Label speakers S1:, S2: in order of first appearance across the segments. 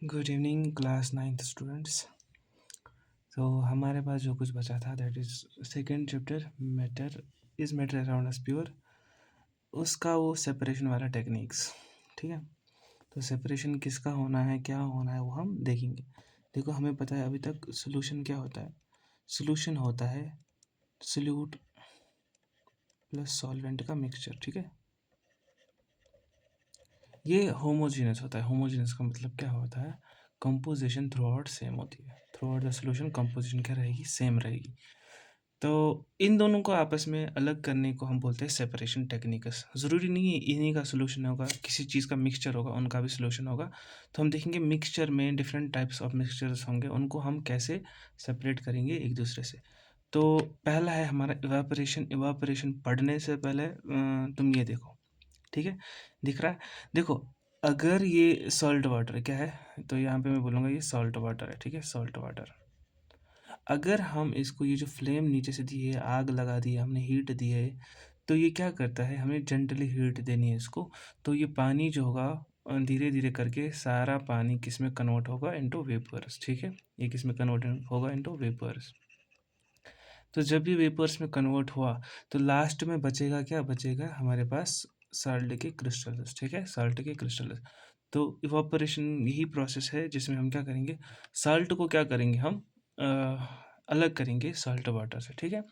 S1: Good evening class ninth students. तो हमारे पास जो कुछ बचा था that is second chapter matter around us pure, उसका वो सेपरेशन वाला टेक्निक्स। ठीक है, तो सेपरेशन किसका होना है, क्या होना है, वो हम देखेंगे। देखो, हमें पता है अभी तक सोल्यूशन क्या होता है। सोल्यूशन होता है सोल्यूट प्लस सॉल्वेंट का मिक्सचर। ठीक है, ये होमोजीनियस होता है। होमोजीनियस का मतलब क्या होता है, कंपोजिशन थ्रू आउट सेम होती है। Through out the solution composition क्या रहेगी, सेम रहेगी। तो इन दोनों को आपस में अलग करने को हम बोलते हैं सेपरेशन टेक्निक्स। ज़रूरी नहीं है इन्हीं का सोल्यूशन होगा, किसी चीज़ का मिक्सचर होगा उनका भी सोल्यूशन होगा। तो हम देखेंगे मिक्सचर में डिफरेंट टाइप्स ऑफ मिक्सचर्स होंगे, उनको हम कैसे सेपरेट करेंगे एक दूसरे से। तो पहला है हमारा इवापोरेशन। इवापोरेशन पढ़ने से पहले तुम ये देखो। ठीक है, दिख रहा है। देखो, अगर ये सॉल्ट वाटर क्या है, तो यहाँ पे मैं बोलूँगा ये सॉल्ट वाटर है। ठीक है, सॉल्ट वाटर। अगर हम इसको, ये जो फ्लेम नीचे से दी है, आग लगा दी है हमने, हीट दी है, तो ये क्या करता है, हमें जेंटली हीट देनी है इसको। तो ये पानी जो होगा धीरे धीरे करके सारा पानी किस में कन्वर्ट होगा, इनटू वेपर्स। ठीक है, ये किस में कन्वर्ट होगा, इनटू वेपर्स। तो जब ये वेपर्स में कन्वर्ट हुआ तो लास्ट में बचेगा क्या, बचेगा हमारे पास साल्ट के क्रिस्टल्स। ठीक है, साल्ट के क्रिस्टल्स। तो इवापोरेशन यही प्रोसेस है जिसमें हम क्या करेंगे, साल्ट को क्या करेंगे हम अलग करेंगे साल्ट वाटर से। ठीक है,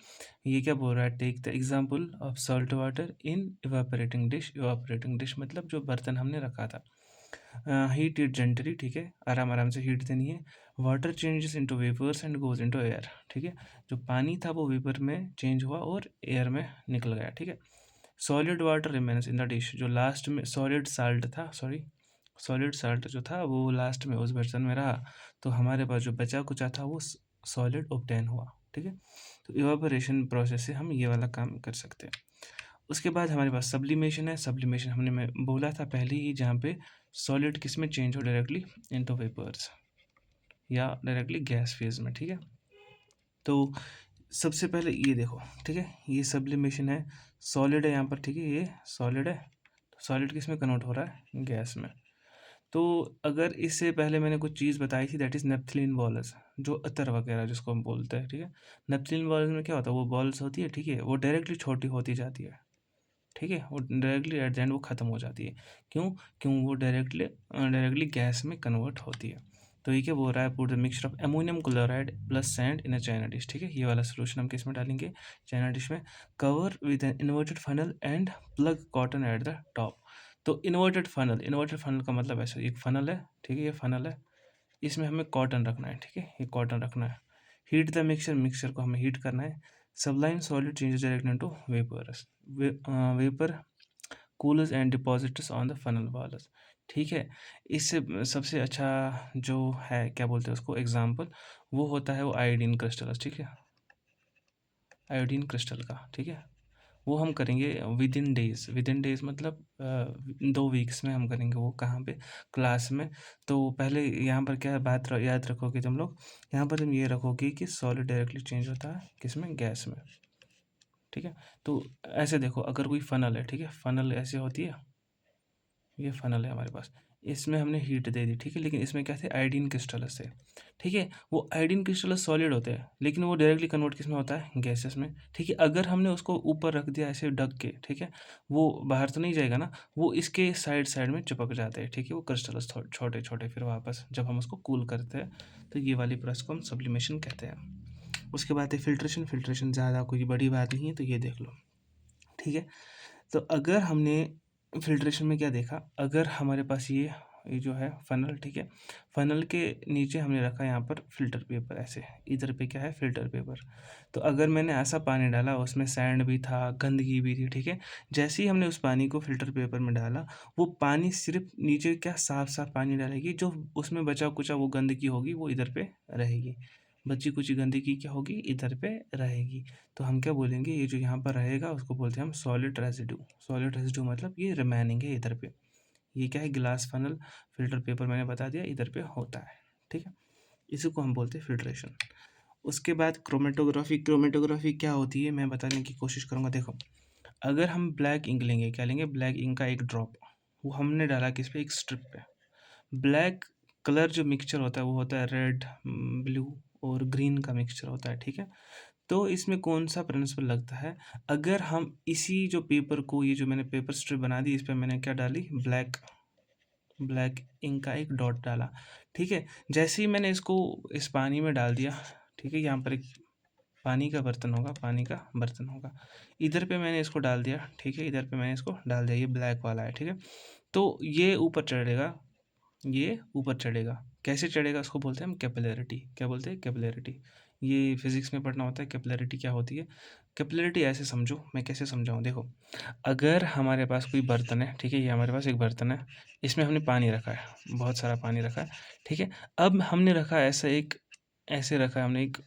S1: ये क्या बोल रहा है, take the example of salt water in evaporating dish. Evaporating dish मतलब जो बर्तन हमने रखा था। Heat it gently. ठीक है, आराम आराम से हीट देनी है। Water changes into vapours and goes into air. ठीक है, जो पानी था वो वेपर में चेंज हुआ और एयर में निकल गया। ठीक है, solid water remains in the dish. जो लास्ट में सॉलिड साल्ट था, सॉरी, सॉलिड साल्ट जो था वो लास्ट में उस बर्तन में रहा, तो हमारे पास जो बचा कुचा था वो सॉलिड ऑब्टेन हुआ। ठीक है, तो इवापोरेशन प्रोसेस से हम ये वाला काम कर सकते हैं। उसके बाद हमारे पास सब्लिमेशन है। सब्लिमेशन हमने मैं बोला था पहले ही, जहाँ पे सॉलिड किस में चेंज हो, डायरेक्टली इनटू वेपर्स या डायरेक्टली गैस फेज में। ठीक है, तो सबसे पहले ये देखो। ठीक है, ये सब्लिमेशन है, सॉलिड है यहाँ पर। ठीक है, ये सॉलिड है, तो सॉलिड किस में कन्वर्ट हो रहा है, गैस में। तो अगर इससे पहले मैंने कुछ चीज़ बताई थी दैट इज़ नेपथलीन बॉल्स, जो अतर वगैरह जिसको हम बोलते हैं। ठीक है, नेपथलीन बॉल्स में क्या होता है, वो बॉल्स होती है। ठीक है, वो डायरेक्टली छोटी होती जाती है। ठीक है, वो डायरेक्टली एट द एंड वो ख़त्म हो जाती है। क्यों, क्यों, वो डायरेक्टली गैस में कन्वर्ट होती है। तो ये क्या बोल रहा है, put the mixture of ammonium chloride plus sand in a China dish. ठीक है, ये वाला सोल्यूशन हम किस में डालेंगे, चाइना डिश में। Cover with an inverted funnel and plug cotton at the top. तो इन्वर्टेड फनल का मतलब ऐसा, एक फनल है। ठीक है, ये फनल है, इसमें हमें कॉटन रखना है। ठीक है, ये कॉटन रखना है। हीट द मिक्सचर, मिक्सचर को हमें हीट करना है। Sublime solid changes directly into vapours. Vapour coolers and deposits on the funnel walls. ठीक है, इससे सबसे अच्छा जो है, क्या बोलते हैं उसको, एग्जाम्पल, वो होता है वो आयोडीन क्रिस्टल। ठीक है, आयोडीन क्रिस्टल का। ठीक है, वो हम करेंगे विद इन डेज मतलब 2 वीक्स में हम करेंगे वो। कहाँ पे, क्लास में। तो पहले यहाँ पर क्या बात याद रखोगे तुम लोग, यहाँ पर तुम ये रखोगे कि सॉलिड डायरेक्टली चेंज होता है किसमें, गैस में। ठीक है, तो ऐसे देखो, अगर कोई फनल है, ठीक है, फनल ऐसे होती है, ये फनल है हमारे पास, इसमें हमने हीट दे दी। ठीक है, लेकिन इसमें क्या थे, आयोडीन क्रिस्टल्स थे। ठीक है, वो आयोडीन क्रिस्टल्स सॉलिड होते हैं, लेकिन वो डायरेक्टली कन्वर्ट किस में होता है, गैसेस में। ठीक है, अगर हमने उसको ऊपर रख दिया ऐसे ढक के, ठीक है, वो बाहर तो नहीं जाएगा ना, वो इसके साइड साइड में चिपक जाते हैं। ठीक है, वो क्रिस्टल्स छोटे छोटे, फिर वापस जब हम उसको कूल करते हैं, तो ये वाली प्रोसेस को हम सब्लिमेशन कहते हैं। उसके बाद है फिल्ट्रेशन। फिल्ट्रेशन ज़्यादा कोई बड़ी बात नहीं है, तो ये देख लो। ठीक है, तो अगर हमने फ़िल्ट्रेशन में क्या देखा, अगर हमारे पास ये जो है फ़नल, ठीक है, फ़नल के नीचे हमने रखा यहाँ पर फ़िल्टर पेपर, ऐसे इधर पे क्या है, फ़िल्टर पेपर। तो अगर मैंने ऐसा पानी डाला, उसमें सैंड भी था, गंदगी भी थी। ठीक है, जैसे ही हमने उस पानी को फ़िल्टर पेपर में डाला, वो पानी सिर्फ नीचे क्या साफ साफ पानी डालेगी, जो उसमें बचा कुचा वो गंदगी होगी वो इधर पे रहेगी, बची कुची गंदगी क्या होगी, इधर पे रहेगी। तो हम क्या बोलेंगे, ये जो यहाँ पर रहेगा उसको बोलते हैं हम सॉलिड रेजिड्यू। सॉलिड रेजिड्यू मतलब ये रिमेनिंग है इधर पे। ये क्या है, ग्लास फनल फिल्टर पेपर मैंने बता दिया इधर पे होता है। ठीक है, इसी को हम बोलते हैं फिल्ट्रेशन। उसके बाद क्रोमेटोग्राफी। क्रोमेटोग्राफी क्या होती है मैं बताने की कोशिश करूँगा। देखो, अगर हम ब्लैक इंक लेंगे, क्या लेंगे, ब्लैक इंक का एक ड्रॉप, वो हमने डाला किस पे, एक स्ट्रिप पे। ब्लैक कलर जो मिक्सचर होता है वो होता है रेड, ब्लू और ग्रीन का मिक्सचर होता है, ठीक है। तो इसमें कौन सा प्रिंसिपल लगता है, अगर हम इसी जो पेपर को, ये जो मैंने पेपर स्ट्रिप बना दी, इस पर मैंने क्या डाली, ब्लैक ब्लैक इंक का एक डॉट डाला, ठीक है। जैसे ही मैंने इसको इस पानी में डाल दिया, ठीक है, यहाँ पर एक पानी का बर्तन होगा, पानी का बर्तन होगा, इधर पे मैंने इसको डाल दिया, ठीक है, इधर पे मैंने इसको डाल दिया, ये ब्लैक वाला है, ठीक है। तो ये ऊपर चढ़ेगा, ये ऊपर चढ़ेगा, कैसे चढ़ेगा उसको बोलते हैं हम कैपिलरिटी, क्या बोलते हैं, कैपिलरिटी। ये फिजिक्स में पढ़ना होता है, कैपिलरिटी क्या होती है। कैपिलरिटी ऐसे समझो, मैं कैसे समझाऊँ, देखो, अगर हमारे पास कोई बर्तन है, ठीक है, ये हमारे पास एक बर्तन है, इसमें हमने पानी रखा है, बहुत सारा पानी रखा है, ठीक है। अब हमने रखा ऐसा एक, ऐसे रखा है हमने एक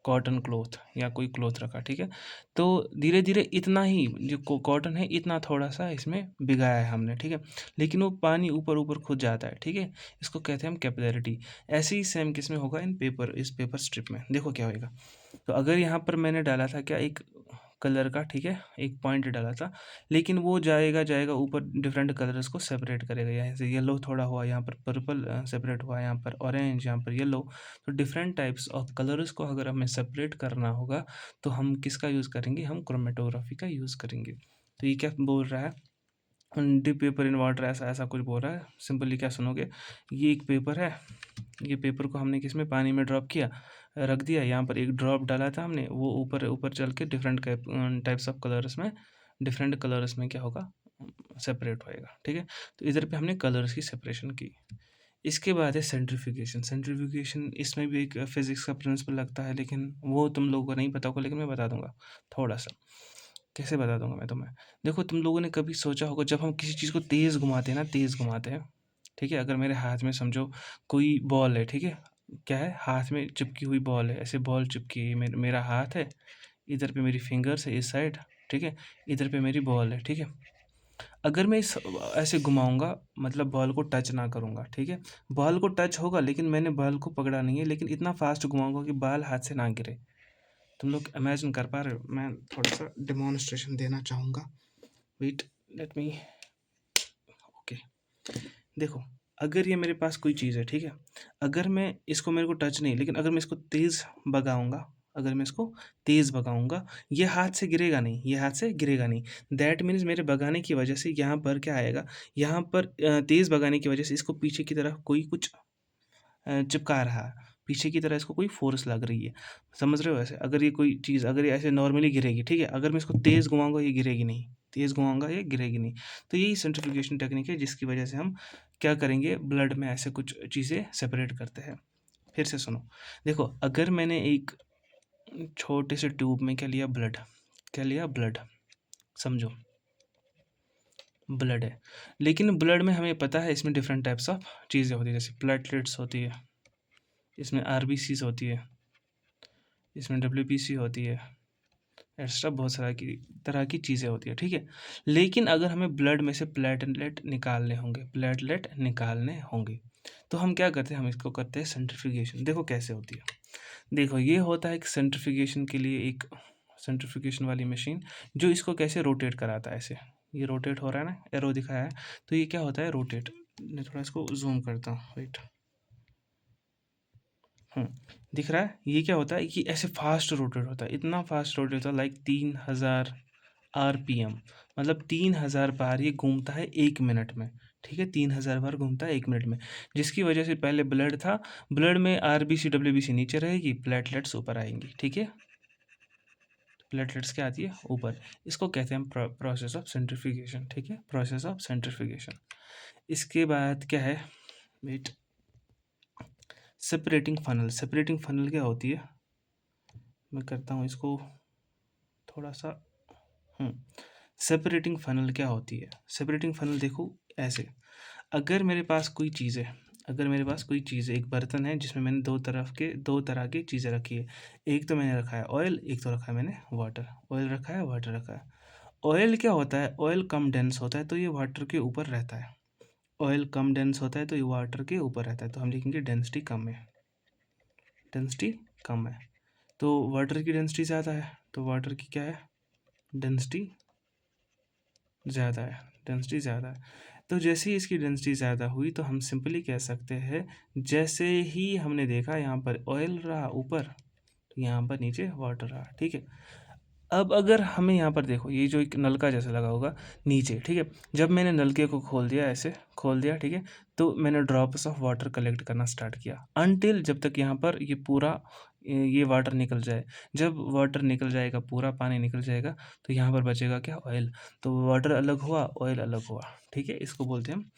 S1: कॉटन क्लॉथ या कोई क्लॉथ रखा, ठीक है। तो धीरे धीरे इतना ही जो कॉटन है, इतना थोड़ा सा इसमें भिगाया है हमने, ठीक है, लेकिन वो पानी ऊपर ऊपर खुद जाता है, ठीक है। इसको कहते हैं हम कैपिलरिटी। ऐसे ही सेम किस में होगा, इन पेपर, इस पेपर स्ट्रिप में देखो क्या होएगा। तो अगर यहाँ पर मैंने डाला था क्या, एक कलर का, ठीक है, एक पॉइंट डाला था, लेकिन वो जाएगा जाएगा ऊपर, डिफरेंट कलर्स को सेपरेट करेगा, यहाँ से येलो थोड़ा हुआ, यहाँ पर पर्पल सेपरेट हुआ, यहाँ पर ऑरेंज, यहाँ पर येलो। तो डिफरेंट टाइप्स ऑफ कलर्स को अगर हमें सेपरेट करना होगा, तो हम किसका यूज़ करेंगे, हम क्रोमेटोग्राफी का यूज़ करेंगे। तो ये क्या बोल रहा है, डिप पेपर इन वाटर, ऐसा ऐसा कुछ बोल रहा है। सिंपली क्या सुनोगे, ये एक पेपर है, ये पेपर को हमने किस में, पानी में ड्रॉप किया, रख दिया, यहाँ पर एक ड्रॉप डाला था हमने, वो ऊपर ऊपर चल के डिफरेंट टाइप्स ऑफ कलर्स में, डिफरेंट कलर्स में क्या होगा, सेपरेट होएगा, ठीक है। तो इधर पे हमने कलर्स की सेपरेशन की। इसके बाद है सेंट्रीफ्यूगेशन। सेंट्रीफ्यूगेशन, इसमें भी एक फिजिक्स का प्रिंसिपल लगता है, लेकिन वो तुम लोगों को नहीं पता होगा, लेकिन मैं बता दूंगा थोड़ा सा। कैसे बता दूंगा मैं तुम्हें, देखो, तुम लोगों ने कभी सोचा होगा, जब हम किसी चीज़ को तेज़ घुमाते हैं ना, तेज़ घुमाते हैं, ठीक है, अगर मेरे हाथ में समझो कोई बॉल है, ठीक है, क्या है, हाथ में चिपकी हुई बॉल है, ऐसे बॉल चिपकी है, मेरा हाथ है, इधर पे मेरी फिंगर्स है इस साइड, ठीक है, इधर पे मेरी बॉल है, ठीक है। अगर मैं इस ऐसे घुमाऊंगा, मतलब बॉल को टच ना करूंगा, ठीक है, बॉल को टच होगा, लेकिन मैंने बॉल को पकड़ा नहीं है, लेकिन इतना फास्ट घुमाऊंगा कि बॉल हाथ से ना गिरे। तुम लोग इमेजिन कर पा रहे हो, मैं थोड़ा सा डेमोन्स्ट्रेशन देना चाहूँगा, वेट, लेट मी, ओके। देखो, अगर ये मेरे पास कोई चीज़ है, ठीक है, अगर मैं इसको, मेरे को टच नहीं, लेकिन अगर मैं इसको तेज़ भगाऊंगा, अगर मैं इसको तेज़ भगाऊंगा, ये हाथ से गिरेगा नहीं, ये हाथ से गिरेगा नहीं। दैट मीन्स मेरे भगाने की वजह से यहाँ पर क्या आएगा, यहाँ पर तेज़ भगाने की वजह से इसको पीछे की तरफ कोई कुछ चिपका रहा है, पीछे की तरह इसको कोई फोर्स लग रही है। समझ रहे हो, ऐसे अगर ये कोई चीज़, अगर ये ऐसे नॉर्मली गिरेगी, ठीक है, अगर मैं इसको तेज़ घुमाऊंगा, ये गिरेगी नहीं, तेज़ घुमाऊंगा, ये गिरेगी नहीं। तो यही सेंट्रीफ्यूगेशन टेक्निक है, जिसकी वजह से हम क्या करेंगे, ब्लड में ऐसे कुछ चीज़ें सेपरेट करते हैं। फिर से सुनो, देखो, अगर मैंने एक छोटे से ट्यूब में क्या लिया, ब्लड, क्या लिया, ब्लड, समझो, ब्लड है, लेकिन ब्लड में हमें पता है इसमें डिफरेंट टाइप्स ऑफ चीज़ें होती है, जैसे प्लेटलेट्स होती है, इसमें आरबीसीज होती है, इसमें डब्ल्यूबीसी होती है, एक्स्ट्रा बहुत सारा की तरह की चीज़ें होती है, ठीक है। लेकिन अगर हमें ब्लड में से प्लेटलेट निकालने होंगे, प्लेटलेट निकालने होंगे, तो हम क्या करते हैं, हम इसको करते हैं सेंट्रीफ्यूगेशन। देखो कैसे होती है, देखो, ये होता है एक सेंट्रीफ्यूगेशन के लिए एक सेंट्रीफ्यूगेशन वाली मशीन, जो इसको कैसे रोटेट कराता है, ऐसे ये रोटेट हो रहा है ना, एरो दिखाया है, तो ये क्या होता है, रोटेट। मैं थोड़ा इसको जूम करता हूँ, वेट, दिख रहा है, ये क्या होता है कि ऐसे फास्ट रोटेट होता है, इतना फास्ट रोटेट होता है, लाइक 3000 आरपीएम, मतलब 3000 बार ये घूमता है 1 मिनट में, ठीक है, 3000 बार घूमता है 1 मिनट में, जिसकी वजह से पहले ब्लड था, ब्लड में आरबीसी डब्ल्यूबीसी नीचे रहेगी, प्लेटलेट्स ऊपर आएंगी, ठीक है, प्लेटलेट्स क्या आती है, ऊपर। इसको कहते हैं प्रोसेस ऑफ सेंट्रीफ्यूगेशन, ठीक है, प्रोसेस ऑफ सेंट्रीफ्यूगेशन। इसके बाद क्या है, wait, separating funnel. Separating funnel क्या होती है, मैं करता हूँ इसको थोड़ा सा, सेपरेटिंग फनल क्या होती है, सेपरेटिंग फनल देखो ऐसे, अगर मेरे पास कोई चीज़ है, अगर मेरे पास कोई चीज़ है, एक बर्तन है जिसमें मैंने दो तरह की चीज़ें रखी है, एक तो मैंने रखा है ऑयल, एक तो रखा है मैंने वाटर, ऑयल रखा है, वाटर रखा है। ऑयल क्या होता है, ऑयल कम डेंस होता है, तो ये वाटर के ऊपर रहता है, ऑयल कम डेंस होता है, तो ये वाटर के ऊपर रहता है, तो हम लिखेंगे डेंसिटी कम है, डेंसिटी कम है। तो वाटर की डेंसिटी ज़्यादा है, तो वाटर की क्या है, डेंसिटी ज़्यादा है, डेंसिटी ज़्यादा है। तो जैसे ही इसकी डेंसिटी ज़्यादा हुई तो हम सिंपली कह सकते हैं, जैसे ही हमने देखा यहाँ पर ऑयल रहा ऊपर, तो यहाँ पर नीचे वाटर रहा, ठीक है। अब अगर हमें यहाँ पर देखो, ये जो एक नलका जैसा लगा होगा नीचे, ठीक है। जब मैंने नलके को खोल दिया, ऐसे खोल दिया, ठीक है, तो मैंने ड्रॉप्स ऑफ वाटर कलेक्ट करना स्टार्ट किया, अनटिल जब तक यहाँ पर ये पूरा ये वाटर निकल जाए। जब वाटर निकल जाएगा, पूरा पानी निकल जाएगा, तो यहाँ पर बचेगा क्या, ऑयल। तो वाटर अलग हुआ, ऑयल अलग हुआ, ठीक है। इसको बोलते हैं हम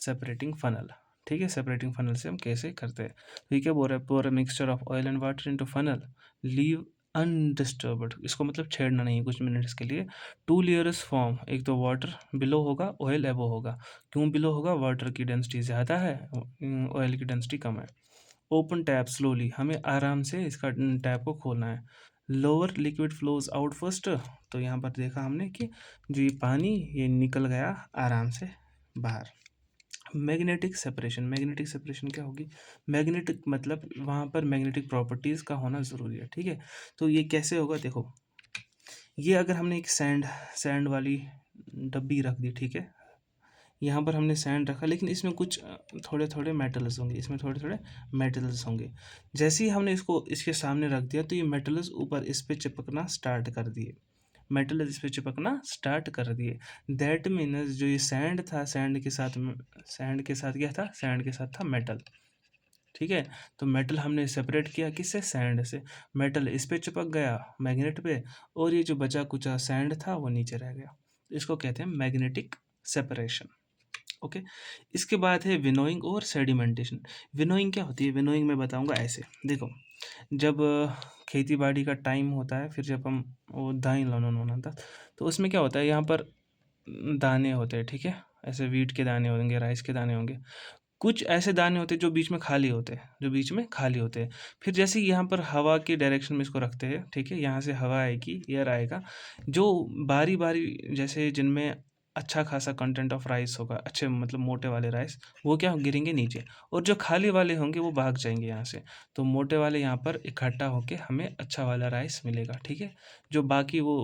S1: सेपरेटिंग फनल, ठीक है। सेपरेटिंग फनल से हम कैसे करते हैं, तो ये क्या बोल रहा है, pour mixture of oil and water into funnel, leave undisturbed. इसको मतलब छेड़ना नहीं है कुछ मिनट्स के लिए। टू लेयर्स फॉर्म, एक तो वाटर बिलो होगा, ऑयल एबो होगा। क्यों बिलो होगा, वाटर की डेंसिटी ज़्यादा है, ऑयल की डेंसिटी कम है। ओपन टैप स्लोली, हमें आराम से इसका टैप को खोलना है। Lower liquid flows out first, तो यहाँ पर देखा हमने कि जो ये पानी ये निकल गया आराम से बाहर। मैग्नेटिक सेपरेशन, मैग्नेटिक सेपरेशन क्या होगी, मैग्नेटिक मतलब वहाँ पर मैग्नेटिक प्रॉपर्टीज़ का होना ज़रूरी है, ठीक है। तो ये कैसे होगा, देखो, ये अगर हमने एक सैंड सैंड वाली डब्बी रख दी, ठीक है, यहाँ पर हमने सैंड रखा, लेकिन इसमें कुछ थोड़े थोड़े मेटल्स होंगे, इसमें थोड़े थोड़े मेटल्स होंगे। जैसे ही हमने इसको इसके सामने रख दिया, तो ये मेटल्स ऊपर इस पे चिपकना स्टार्ट कर दिए, मेटल इस पे चिपकना स्टार्ट कर दिए। दैट मीन्स जो ये सैंड था, सैंड के साथ क्या था, सैंड के साथ था मेटल, ठीक है। तो मेटल हमने सेपरेट किया किससे, सैंड से। मेटल इस पे चिपक गया मैग्नेट पे, और ये जो बचा कुचा सैंड था वो नीचे रह गया। इसको कहते हैं मैग्नेटिक सेपरेशन, ओके। इसके बाद है विनोइंग और सेडिमेंटेशन। विनोइंग क्या होती है, विनोइंग मैं बताऊंगा ऐसे, देखो, जब खेती बाड़ी का टाइम होता है, फिर जब हम वो दाई लोन होना था, तो उसमें क्या होता है, यहाँ पर दाने होते हैं, ठीक है। ऐसे वीट के दाने होंगे, राइस के दाने होंगे, कुछ ऐसे दाने होते हैं जो बीच में खाली होते हैं, जो बीच में खाली होते हैं। फिर जैसे यहाँ पर हवा के डायरेक्शन में इसको रखते हैं, ठीक है, यहाँ से हवा आएगी, एयर आएगा, जो बारी बारी जैसे जिनमें अच्छा खासा कंटेंट ऑफ राइस होगा, अच्छे मतलब मोटे वाले राइस, वो क्या गिरेंगे नीचे, और जो खाली वाले होंगे वो भाग जाएंगे यहाँ से। तो मोटे वाले यहाँ पर इकट्ठा होके हमें अच्छा वाला राइस मिलेगा, ठीक है। जो बाकी वो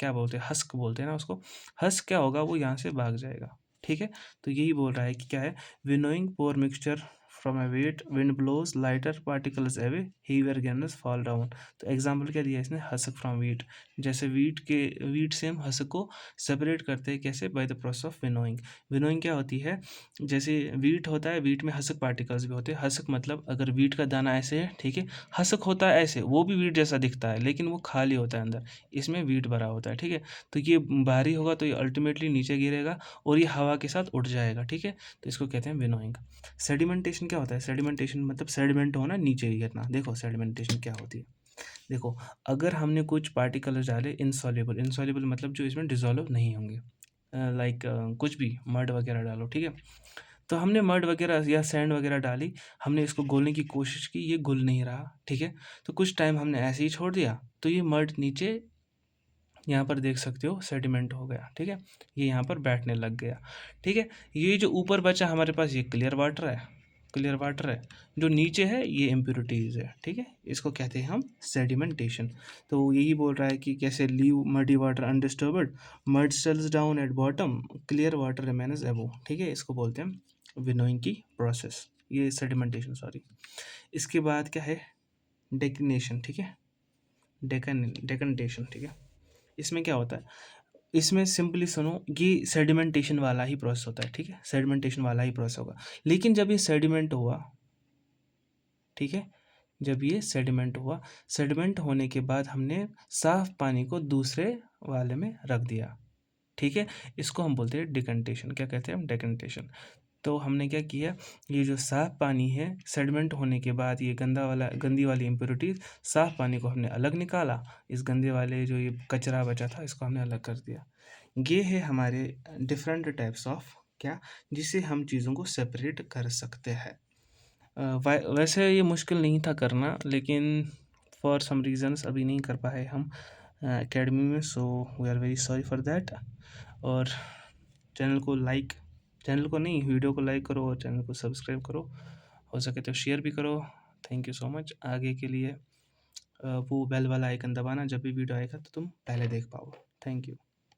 S1: क्या बोलते हैं, हस्क बोलते हैं ना उसको, हस्क क्या होगा, वो यहाँ से भाग जाएगा, ठीक है। तो यही बोल रहा है कि क्या है, winnowing pour mixture from a weight, wind blows lighter particles away, heavier grains fall down. तो एग्जाम्पल क्या दिया इसने, हसक फ्रॉम वीट। जैसे वीट से हम हसक को सेपरेट करते हैं, कैसे, by the process of winnowing. Winnowing क्या होती है, जैसे वीट होता है, वीट में हसक पार्टिकल्स भी होते हैं। हसक मतलब अगर वीट का दाना ऐसे है, ठीक है, हसक होता है ऐसे, वो भी वीट जैसा दिखता है, लेकिन वो खाली होता है अंदर, इसमें वीट भरा होता है, ठीक है। तो ये भारी होगा तो ये अल्टीमेटली नीचे गिरेगा, और ये हवा के साथ उड़ जाएगा, ठीक है। तो इसको कहते हैं विनोइंग। सेडिमेंटेशन क्या होता है, सेडिमेंटेशन मतलब सेडिमेंट होना, नीचे गिरना। देखो सेडिमेंटेशन क्या होती है, देखो, अगर हमने कुछ पार्टिकल्स डाले इनसॉल्युबल, इनसॉल्युबल मतलब जो इसमें डिजोल्व नहीं होंगे, लाइक कुछ भी मड वगैरह डालो, ठीक है। तो हमने मड वगैरह या सैंड वगैरह डाली, हमने इसको घोलने की कोशिश की, ये घुल नहीं रहा, ठीक है। तो कुछ टाइम हमने ऐसे ही छोड़ दिया, तो ये मड नीचे यहाँ पर देख सकते हो सेडिमेंट हो गया, ठीक है, ये यहाँ पर बैठने लग गया, ठीक है। ये जो ऊपर बचा हमारे पास ये क्लियर वाटर है, क्लियर वाटर है, जो नीचे है ये इम्प्योरिटीज़ है, ठीक है। इसको कहते हैं हम सेडिमेंटेशन। तो यही बोल रहा है कि कैसे leave muddy water undisturbed, mud settles down at bottom, clear water remains above, ठीक है। इसको बोलते हैं विनोइंग की प्रोसेस, ये सेडिमेंटेशन, सॉरी। इसके बाद क्या है, डेक्नेशन, ठीक है, डेकनटेशन, ठीक है। इसमें क्या होता है, इसमें सिंपली सुनो, ये सेडिमेंटेशन वाला ही प्रोसेस होता है, ठीक है, सेडिमेंटेशन वाला ही प्रोसेस होगा। लेकिन जब ये सेडिमेंट हुआ, ठीक है, जब ये सेडिमेंट हुआ, सेडिमेंट होने के बाद हमने साफ पानी को दूसरे वाले में रख दिया, ठीक है। इसको हम बोलते हैं डिकंटेशन, क्या कहते हैं हम, डेकनटेशन। तो हमने क्या किया, ये जो साफ़ पानी है, सेडिमेंट होने के बाद ये गंदी वाली इम्प्योरिटीज, साफ़ पानी को हमने अलग निकाला, इस गंदे वाले जो ये कचरा बचा था इसको हमने अलग कर दिया। ये है हमारे डिफरेंट टाइप्स ऑफ क्या, जिससे हम चीज़ों को सेपरेट कर सकते हैं। वैसे ये मुश्किल नहीं था करना, लेकिन फॉर सम रीज़न्स अभी नहीं कर पाए हम एकेडमी में, so we are very sorry for that. और चैनल को लाइक, चैनल को नहीं, वीडियो को लाइक करो और चैनल को सब्सक्राइब करो, हो सके तो शेयर भी करो। Thank you so much. आगे के लिए वो बेल वाला आइकन दबाना, जब भी वीडियो आएगा तो तुम पहले देख पाओ। Thank you.